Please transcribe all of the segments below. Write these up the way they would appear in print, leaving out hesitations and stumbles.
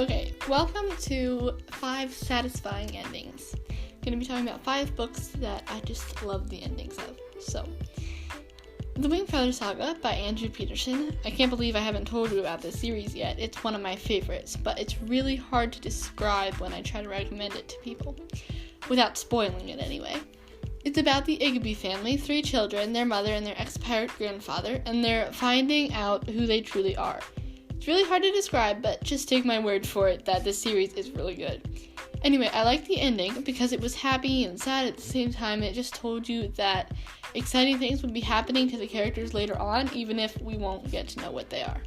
Okay, welcome to 5 Satisfying Endings. I'm going to be talking about 5 books that I just love the endings of. So, The Wingfeather Saga by Andrew Peterson. I can't believe I haven't told you about this series yet. It's one of my favorites, but it's really hard to describe when I try to recommend it to people, without spoiling it anyway. It's about the Igby family, 3 children, their mother, and their ex-pirate grandfather, and they're finding out who they truly are. It's really hard to describe, but just take my word for it that this series is really good. Anyway, I like the ending because it was happy and sad at the same time. It just told you that exciting things would be happening to the characters later on, even if we won't get to know what they are.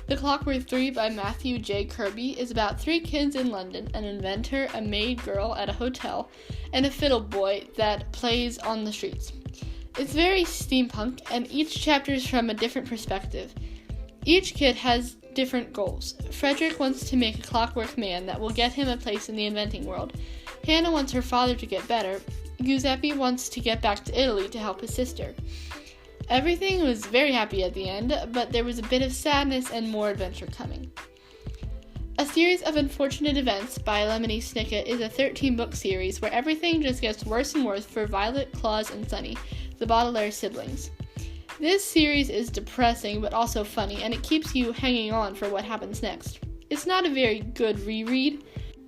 The Clockwork 3 by Matthew J. Kirby is about 3 kids in London, an inventor, a maid girl at a hotel, and a fiddle boy that plays on the streets. It's very steampunk, and each chapter is from a different perspective. Each kid has different goals. Frederick wants to make a clockwork man that will get him a place in the inventing world. Hannah wants her father to get better. Giuseppe wants to get back to Italy to help his sister. Everything was very happy at the end, but there was a bit of sadness and more adventure coming. A Series of Unfortunate Events by Lemony Snicket is a 13-book series where everything just gets worse and worse for Violet, Claus, and Sunny, the Baudelaire siblings. This series is depressing but also funny, and it keeps you hanging on for what happens next. It's not a very good reread.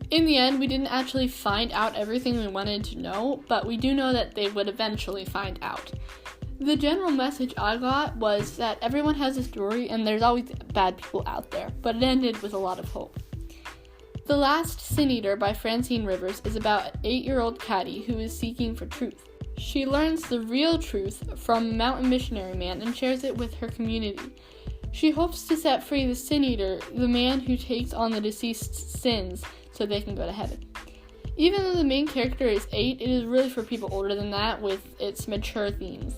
In the end, we didn't actually find out everything we wanted to know, but we do know that they would eventually find out. The general message I got was that everyone has a story and there's always bad people out there, but it ended with a lot of hope. The Last Sin Eater by Francine Rivers is about an 8-year-old Caddy who is seeking for truth. She learns the real truth from a mountain missionary man and shares it with her community. She hopes to set free the Sin Eater, the man who takes on the deceased's sins so they can go to heaven. Even though the main character is 8, it is really for people older than that with its mature themes.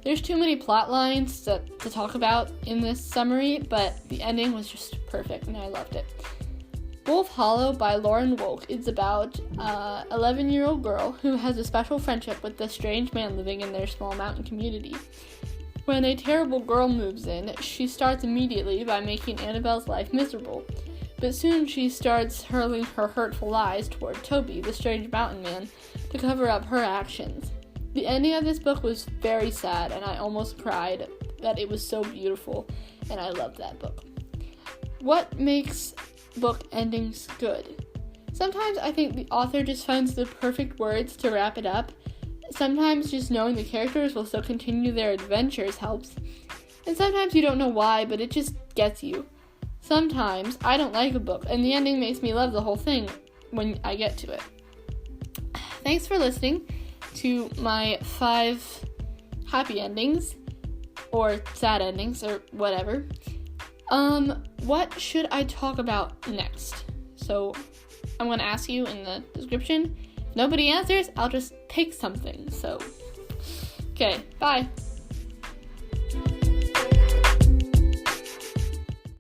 There's too many plot lines to talk about in this summary, but the ending was just perfect and I loved it. Wolf Hollow by Lauren Wolk is about an 11-year-old girl who has a special friendship with a strange man living in their small mountain community. When a terrible girl moves in, she starts immediately by making Annabelle's life miserable, but soon she starts hurling her hurtful lies toward Toby, the strange mountain man, to cover up her actions. The ending of this book was very sad, and I almost cried, but it was so beautiful, and I loved that book. What makes book endings good? Sometimes I think the author just finds the perfect words to wrap it up. Sometimes just knowing the characters will still continue their adventures helps. And sometimes you don't know why, but it just gets you. Sometimes I don't like a book, and the ending makes me love the whole thing when I get to it. Thanks for listening to my 5 happy endings, or sad endings, or whatever. What should I talk about next? So, I'm going to ask you in the description. If nobody answers, I'll just take something. So, okay, bye.